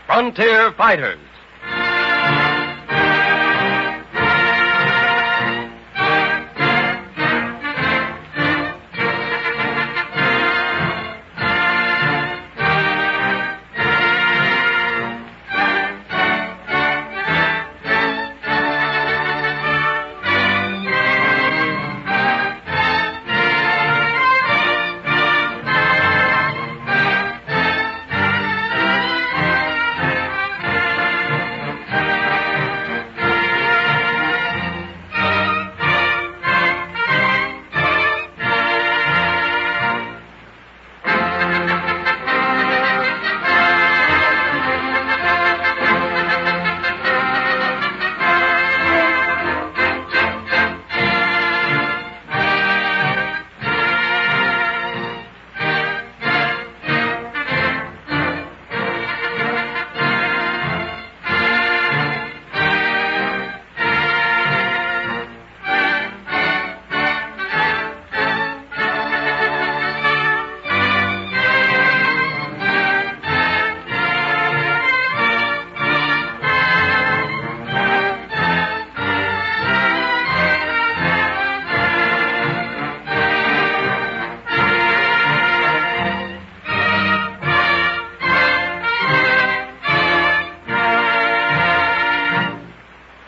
Frontier Fighters.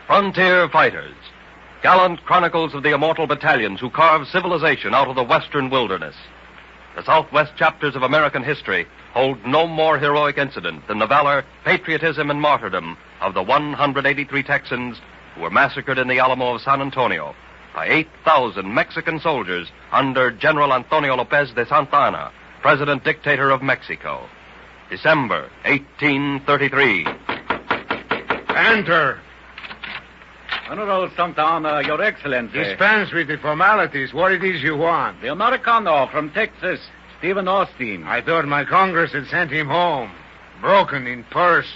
Frontier Fighters, gallant chronicles of the immortal battalions who carved civilization out of the western wilderness. The Southwest chapters of American history hold no more heroic incident than the valor, patriotism, and martyrdom of the 183 Texans who were massacred in the Alamo of San Antonio by 8,000 Mexican soldiers under General Antonio Lopez de Santa Anna, President Dictator of Mexico. December 1833. Enter. General Santa Anna, Your Excellency. Dispense with the formalities. What it is you want? The Americano from Texas, Stephen Austin. I thought my Congress had sent him home, broken in purse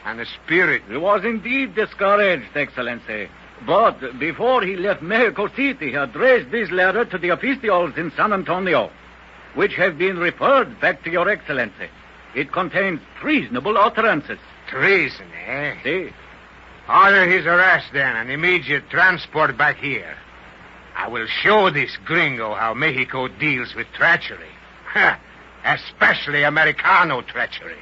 and spirit. He was indeed discouraged, Excellency. But before he left Mexico City, he addressed this letter to the officials in San Antonio, which have been referred back to Your Excellency. It contains treasonable utterances. Treason, eh? See? Order his arrest, then, and immediate transport back here. I will show this gringo how Mexico deals with treachery. Especially Americano treachery.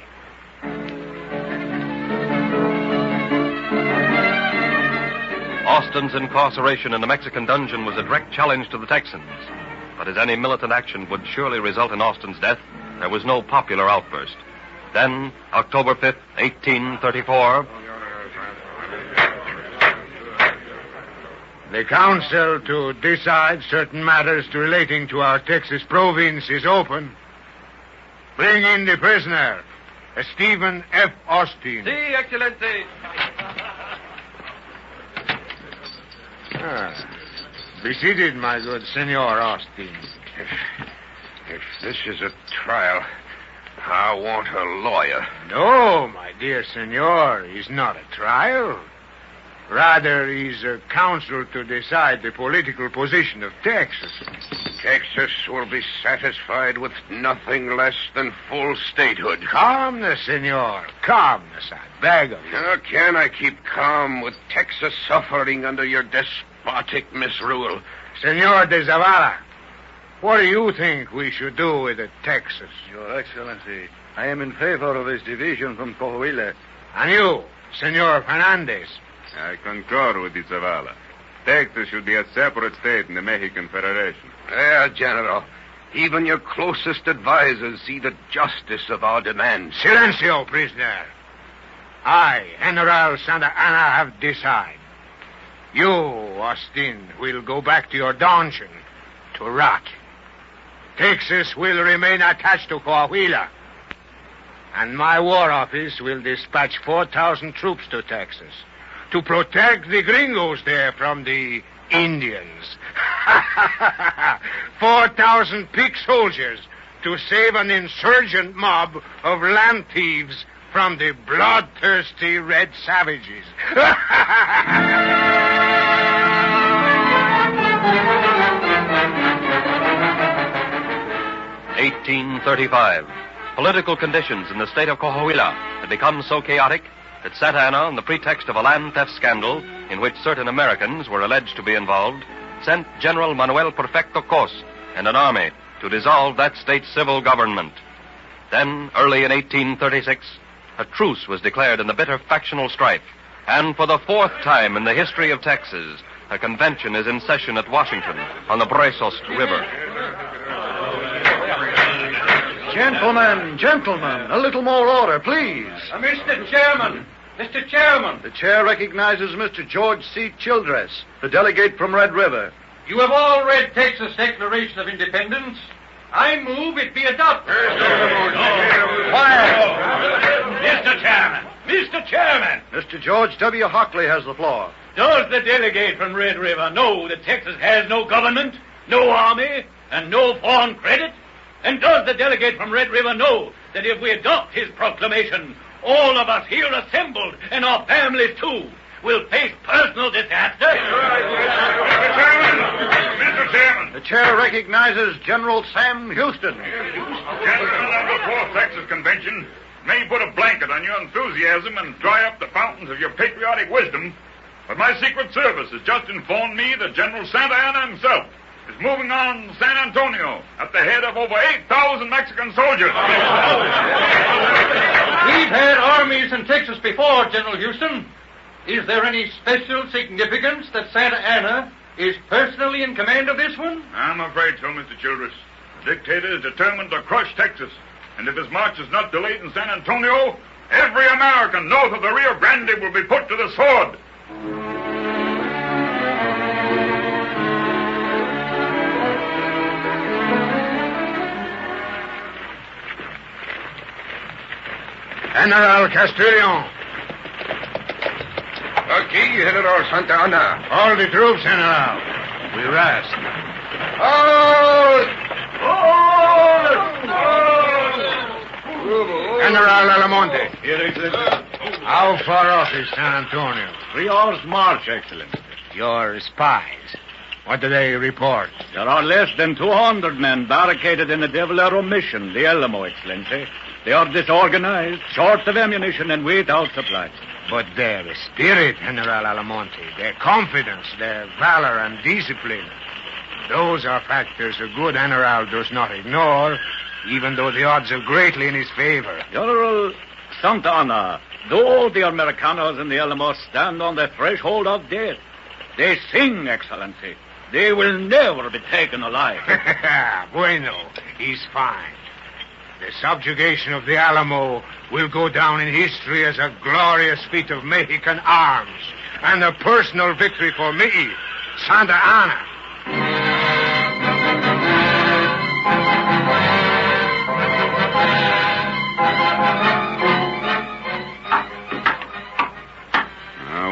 Austin's incarceration in a Mexican dungeon was a direct challenge to the Texans. But as any militant action would surely result in Austin's death, there was no popular outburst. Then, October 5th, 1834... The council to decide certain matters relating to our Texas province is open. Bring in the prisoner, Stephen F. Austin. Si, Excellency. Be seated, my good Senor Austin. If this is a trial, I want a lawyer. No, my dear Senor, it's not a trial. Rather, he's a council to decide the political position of Texas. Texas will be satisfied with nothing less than full statehood. Calmness, Senor. Calmness, I beg of you. How can I keep calm with Texas suffering under your despotic misrule? Senor de Zavala, what do you think we should do with the Texas? Your Excellency, I am in favor of his division from Coahuila. And you, Senor Fernandez? I concur with the Zavala. Texas should be a separate state in the Mexican Federation. General. Even your closest advisers see the justice of our demands. Silencio, prisoner. I, General Santa Anna, have decided. You, Austin, will go back to your dungeon to rot. Texas will remain attached to Coahuila. And my war office will dispatch 4,000 troops to Texas to protect the gringos there from the Indians. 4,000 picked soldiers to save an insurgent mob of land thieves from the bloodthirsty red savages. 1835. Political conditions in the state of Coahuila had become so chaotic that Santa Anna, on the pretext of a land theft scandal in which certain Americans were alleged to be involved, sent General Manuel Perfecto Cos and an army to dissolve that state's civil government. Then, early in 1836, a truce was declared in the bitter factional strife, and for the fourth time in the history of Texas, a convention is in session at Washington on the Brazos River. Gentlemen, a little more order, please. Mr. Chairman! The chair recognizes Mr. George C. Childress, the delegate from Red River. You have all read Texas Declaration of Independence. I move it be adopted. Quiet! Mr. Chairman! Mr. George W. Hockley has the floor. Does the delegate from Red River know that Texas has no government, no army, and no foreign credit? And does the delegate from Red River know that if we adopt his proclamation, all of us here assembled, and our families too, will face personal disaster? Mr. Chairman! The chair recognizes General Sam Houston. Gentlemen of the Fourth Texas Convention, may put a blanket on your enthusiasm and dry up the fountains of your patriotic wisdom, but my Secret Service has just informed me that General Santa Anna himself is moving on San Antonio at the head of over 8,000 Mexican soldiers. We've had armies in Texas before, General Houston. Is there any special significance that Santa Anna is personally in command of this one? I'm afraid so, Mr. Childress. The dictator is determined to crush Texas, and if his march is not delayed in San Antonio, every American north of the Rio Grande will be put to the sword. General Castellon. Aquí, General Santa Anna. All the troops, General. We rest. General Alamonte. Here, Excellency. How far off is San Antonio? 3 hours' march, Excellency. Your spies. What do they report? There are less than 200 men barricaded in the Devilero mission, the Alamo, Excellency. They are disorganized, short of ammunition, and without supplies. But their spirit, General Alamonte, their confidence, their valor and discipline, those are factors a good general does not ignore, even though the odds are greatly in his favor. General Santa Anna, though the Americanos in the Alamo stand on the threshold of death, they sing, Excellency. They will never be taken alive. Bueno, he's fine. The subjugation of the Alamo will go down in history as a glorious feat of Mexican arms and a personal victory for me, Santa Anna.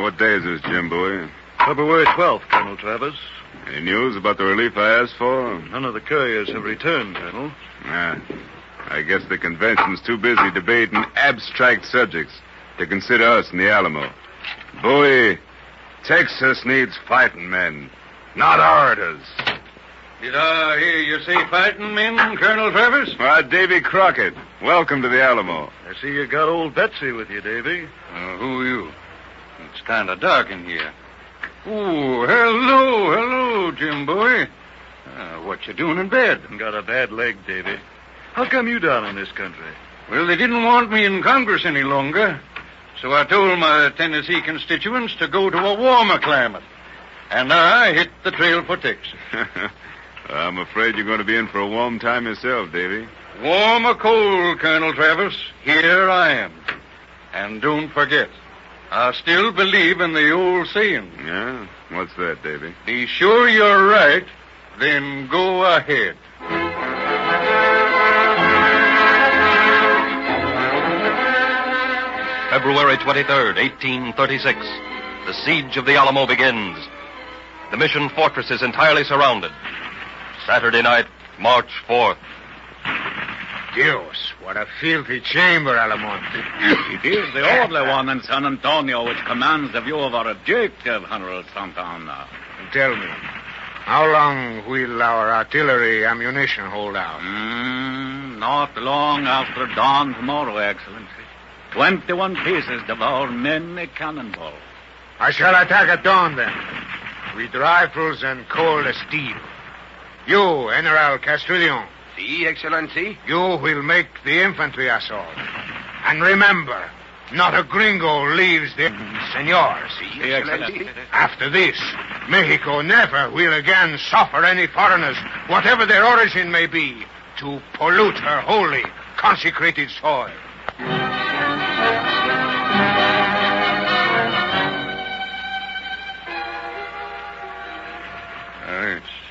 What day is this, Jim Bowie? February 12th, Colonel Travers. Any news about the relief I asked for? None of the couriers have returned, Colonel. I guess the convention's too busy debating abstract subjects to consider us in the Alamo. Bowie, Texas needs fighting men, not orators. Did I hear you say fighting men, Colonel Travers? Davy Crockett, welcome to the Alamo. I see you got old Betsy with you, Davy. Who are you? It's kind of dark in here. Oh, hello, Jim Bowie. What you doing in bed? Got a bad leg, Davy. How come you down in this country? Well, they didn't want me in Congress any longer, so I told my Tennessee constituents to go to a warmer climate. And I hit the trail for Texas. I'm afraid you're going to be in for a warm time yourself, Davy. Warm or cold, Colonel Travers, here I am. And don't forget, I still believe in the old saying. Yeah? What's that, Davy? Be sure you're right, then go ahead. February 23rd, 1836. The siege of the Alamo begins. The mission fortress is entirely surrounded. Saturday night, March 4th. Dios, what a filthy chamber, Alamonte. It is the only one in San Antonio which commands the view of our objective, General Santa Anna. Tell me, How long will our artillery ammunition hold out? Not long after dawn tomorrow, Excellency. 21 pieces devour many cannonball. I shall attack at dawn, then, with rifles and cold steel. You, General Castrillon, Si, Excellency. you will make the infantry assault. And remember, not a gringo leaves the... Senor, Si, Si, Excellency. after this, Mexico never will again suffer any foreigners, whatever their origin may be, to pollute her holy, consecrated soil.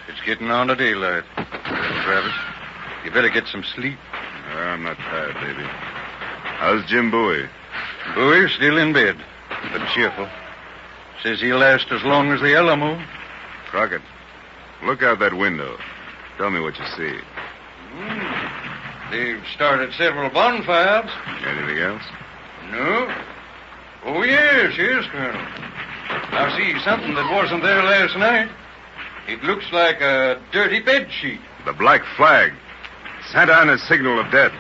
It's getting on to daylight. Travis, you better get some sleep. I'm not tired, baby. How's Jim Bowie? Bowie's still in bed, but cheerful. Says he'll last as long as the Alamo. Crockett, look out that window. Tell me what you see. They've started several bonfires. Anything else? No. Oh, yes, Colonel. I see something that wasn't there last night. It looks like a dirty bed sheet. The black flag. Santa Anna's signal of death.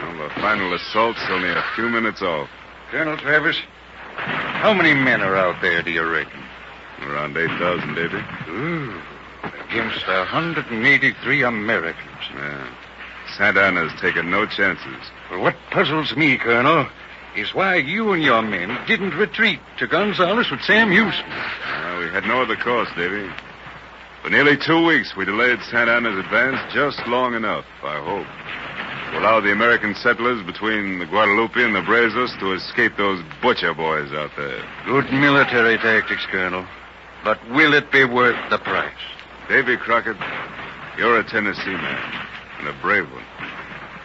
Well, the final assault's only a few minutes off. Colonel Travis, how many men are out there, do you reckon? Around 8,000, Davy. Ooh, against 183 Americans. Yeah. Santa Anna's taken no chances. Well, what puzzles me, Colonel, is why you and your men didn't retreat to Gonzales with Sam Houston. Well, we had no other course, Davy. For nearly 2 weeks, we delayed Santa Anna's advance just long enough, I hope, to allow the American settlers between the Guadalupe and the Brazos to escape those butcher boys out there. Good military tactics, Colonel. But will it be worth the price? Davy Crockett, you're a Tennessee man, and a brave one.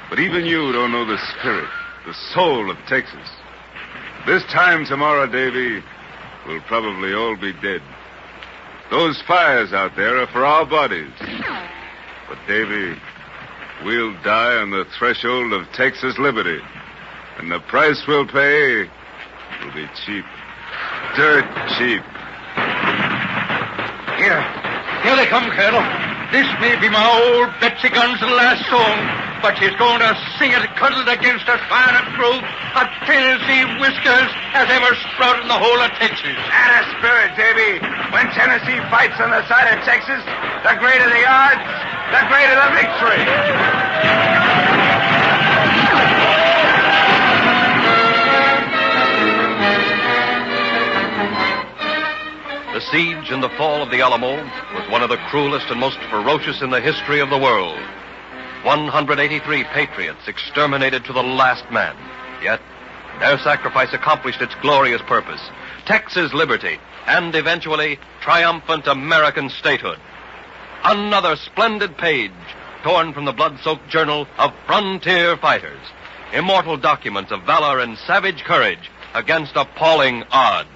But even you don't know the spirit, the soul of Texas. This time tomorrow, Davy, we'll probably all be dead. Those fires out there are for our bodies. But, Davy, we'll die on the threshold of Texas liberty. And the price we'll pay will be cheap. Dirt cheap. Here they come, Colonel. This may be my old Betsy Guns' last song, but she's going to sing it cuddled against as fine a growth of Tennessee whiskers as ever sprouted in the whole of Texas. And a spirit, Davy. When Tennessee fights on the side of Texas, the greater the odds, the greater the victory. The siege and the fall of the Alamo was one of the cruelest and most ferocious in the history of the world. 183 patriots exterminated to the last man. Yet, their sacrifice accomplished its glorious purpose. Texas liberty, and eventually, triumphant American statehood. Another splendid page torn from the blood-soaked journal of frontier fighters. Immortal documents of valor and savage courage against appalling odds.